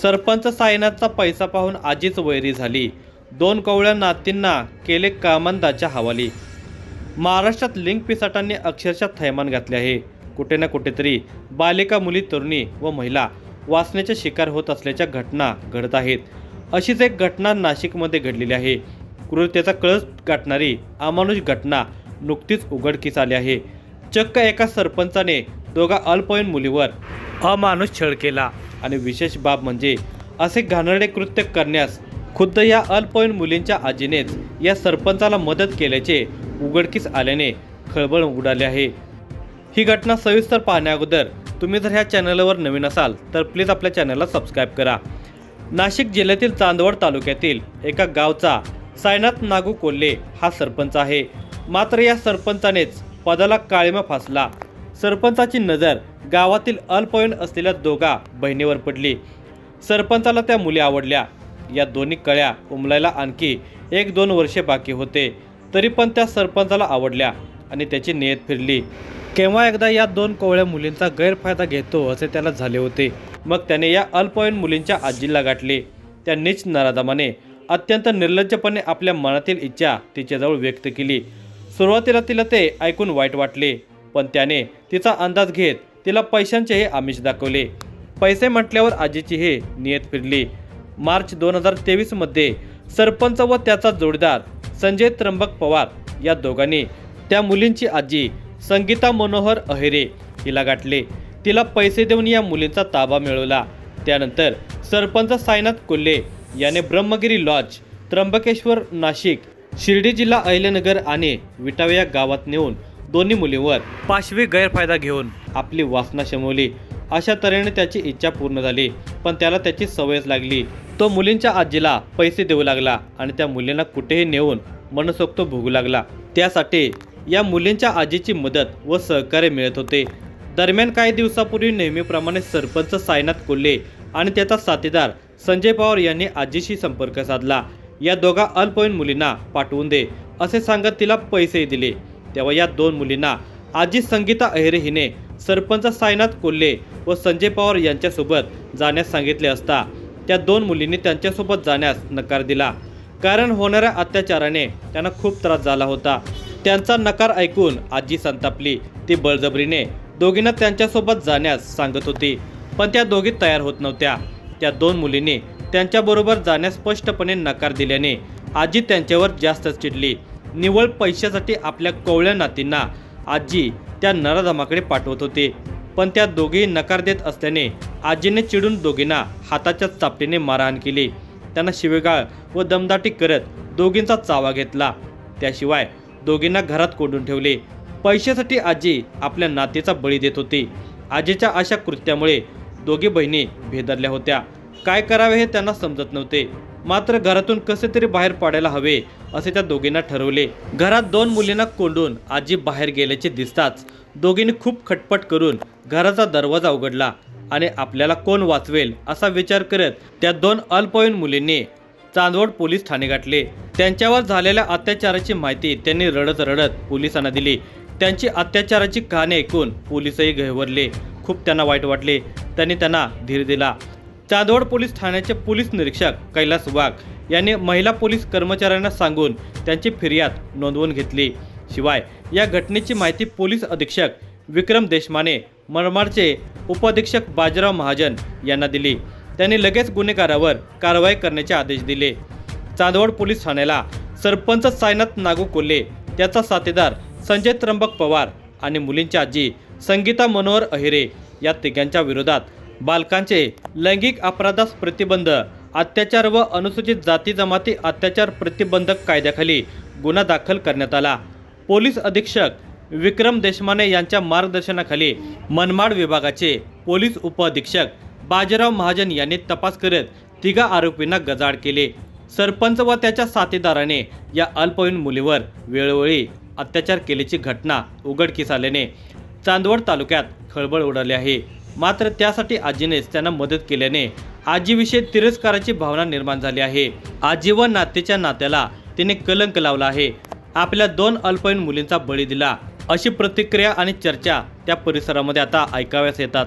सरपंच सायनाथचा पैसा पाहून आजीच वैरी झाली। 2 कवळ्या नातींना केले कामंदाच्या हवाली। महाराष्ट्रात लिंग पिसाटांनी अक्षरशः थैमान घातले आहे। कुठे ना कुठेतरी बालिका, मुली, तरुणी व महिला वासनेचे शिकार होत असल्याच्या घटना घडत आहेत। अशीच एक घटना नाशिकमध्ये घडलेली आहे। क्रूरतेचा कळस गाठणारी अमानुष घटना नुकतीच उघडकीस आली आहे। चक्क एका सरपंचाने 2 अल्पवयीन मुलीवर अमानुष छळ केला आणि विशेष बाब म्हणजे असे घाणेरडे कृत्य करण्यास खुद्द या अल्पवयीन मुलींच्या आजीनेच या सरपंचाला मदत केल्याचे उघडकीस आल्याने खळबळ उडाली आहे। ही घटना सविस्तर पाहण्याअगोदर तुम्ही जर ह्या चॅनलवर नवीन असाल तर प्लीज आपल्या चॅनलला सबस्क्राईब करा। नाशिक जिल्ह्यातील चांदवड तालुक्यातील एका गावचा सायनाथ नागू कोल्हे हा सरपंच आहे। मात्र या सरपंचानेच पदाला काळिमा फासला। सरपंचाची नजर गावातील अल्पवयीन असलेल्या 2 बहिणीवर पडली। सरपंचाला त्या मुली आवडल्या। या दोन्ही कळ्या उमलायला आणखी 1-2 वर्षे बाकी होते, तरी पण त्या सरपंचाला आवडल्या आणि त्याची नियत फिरली। केव्हा एकदा या 2 कोवळ्या मुलींचा गैरफायदा घेतो असे त्याला झाले होते। मग त्याने या अल्पवयीन मुलींच्या आजीला गाठले। त्या नीच नराधमाने अत्यंत निर्लज्जपणे आपल्या मनातील इच्छा तिच्याजवळ व्यक्त केली। सुरुवातीला तिला ते ऐकून वाईट वाटले, पण त्याने तिचा अंदाज घेत तिला पैशांचेही आमिष दाखवले। पैसे म्हटल्यावर आजीची हे नियत फिरली। मार्च 2023 मध्ये सरपंच व त्याचा जोडीदार संजय त्र्यंबक पवार या दोघांनी त्या मुलींची आजी संगीता मनोहर अहिरे हिला गाठले। तिला पैसे देऊन या मुलींचा ताबा मिळवला। त्यानंतर सरपंच सायनाथ कोल्हे याने ब्रह्मगिरी लॉज, त्र्यंबकेश्वर, नाशिक, शिर्डी जिल्हा अहिल्यानगर आणि विटावे या गावात नेऊन दोन्ही मुलींवर पाशवी गैरफायदा घेऊन आपली वासना शमवली। अशा तऱ्हेने त्याची इच्छा पूर्ण झाली, पण त्याला त्याची सवयच लागली। तो मुलींच्या आजीला पैसे देऊ लागला आणि त्या मुलींना कुठेही नेऊन मनसोक्त भोगू लागला। त्यासाठी या मुलींच्या आजीची मदत व सहकार्य मिळत होते। दरम्यान काही दिवसापूर्वी नेहमीप्रमाणे सरपंच सायनाथ कोल्हे आणि त्याचा साथीदार संजय पवार यांनी आजीशी संपर्क साधला। या 2 अल्पवयीन मुलींना पाठवून दे असे सांगत तिला पैसे दिले। तेव्हा या 2 मुलींना आजी संगीता अहिरे हिने सरपंच सायनाथ कोल्हे व संजय पवार यांच्यासोबत जाण्यास सांगितले असता त्या 2 मुलींनी त्यांच्यासोबत जाण्यास नकार दिला, कारण होणाऱ्या अत्याचाराने त्यांना खूप त्रास झाला होता। त्यांचा नकार ऐकून आजी संतापली। ती बळजबरीने दोघींना त्यांच्यासोबत जाण्यास सांगत होती, पण त्या दोघी तयार होत नव्हत्या। त्या 2 मुलींनी त्यांच्याबरोबर जाण्यास स्पष्टपणे नकार दिल्याने आजी त्यांच्यावर जास्तच चिडली। निव्वळ पैशासाठी आपल्या कोवळ्या नातींना आजी त्या नराधमाकडे पाठवत होते, पण त्या दोघी नकार देत असल्याने आजीने चिडून दोघींना हाताच्या चापटीने मारहाण केली। त्यांना शिवेगाळ व दमदाटी करत दोघींचा चावा घेतला। त्याशिवाय दोघींना घरात कोंडून ठेवले। पैशासाठी आजी आपल्या नातीचा बळी देत होती। आजीच्या अशा कृत्यामुळे दोघी बहिणी भेदरल्या होत्या। काय करावे हे त्यांना समजत नव्हते। मात्र घरातून कसे तरी बाहेर पडायला हवे असे त्या दोघींना ठरवले। घरात 2 मुलींना कोंडून आजी बाहेर गेल्याचे दिसताच दोघींनी खूप खटपट करून घराचा दरवाजा उघडला आणि आपल्याला कोण वाचवेल असा विचार करत त्या 2 अल्पवयीन मुलींनी चांदवड पोलीस ठाणे गाठले। त्यांच्यावर झालेल्या अत्याचाराची माहिती त्यांनी रडत रडत पोलिसांना दिली। त्यांची अत्याचाराची कहाणी ऐकून पोलीसही गहिवरले। खूप त्यांना वाईट वाटले। त्यांना धीर दिला। चांदवड पोलीस ठाण्याचे पोलीस निरीक्षक कैलास वाघ यांनी महिला पोलीस कर्मचाऱ्यांना सांगून त्यांची फिर्याद नोंदवून घेतली। शिवाय या घटनेची माहिती पोलीस अधीक्षक विक्रम देशमाने, मनमाडचे उपअधीक्षक बाजीराव महाजन यांना दिली। त्यांनी लगेच गुन्हेगारावर कारवाई करण्याचे आदेश दिले। चांदवड पोलीस ठाण्याला सरपंच सायनाथ नागू कोल्हे, त्याचा साथीदार संजय त्र्यंबक पवार आणि मुलींची आजी संगीता मनोहर अहिरे या तिघांच्या विरोधात बालकांचे लैंगिक अपराधास प्रतिबंध, अत्याचार व अनुसूचित जाती जमाती अत्याचार प्रतिबंधक कायद्याखाली गुन्हा दाखल करण्यात आला। पोलीस अधीक्षक विक्रम देशमाने यांच्या मार्गदर्शनाखाली मनमाड विभागाचे पोलीस उपअधीक्षक बाजीराव महाजन यांनी तपास करत 3 आरोपींना गजाआड केले। सरपंच व त्याच्या साथीदाराने या अल्पवयीन मुलीवर वेळोवेळी अत्याचार केल्याची घटना उघडकीस आल्याने चांदवड तालुक्यात खळबळ उडाली आहे। मात्र त्यासाठी आजीनेच त्यांना मदत केल्याने आजीविषयी तिरस्काराची भावना निर्माण झाली आहे। आजी व नातीच्या नात्याला तिने कलंक लावला आहे। आपल्या 2 अल्पवयीन मुलींचा बळी दिला अशी प्रतिक्रिया आणि चर्चा त्या परिसरामध्ये आता ऐकाव्यास येतात।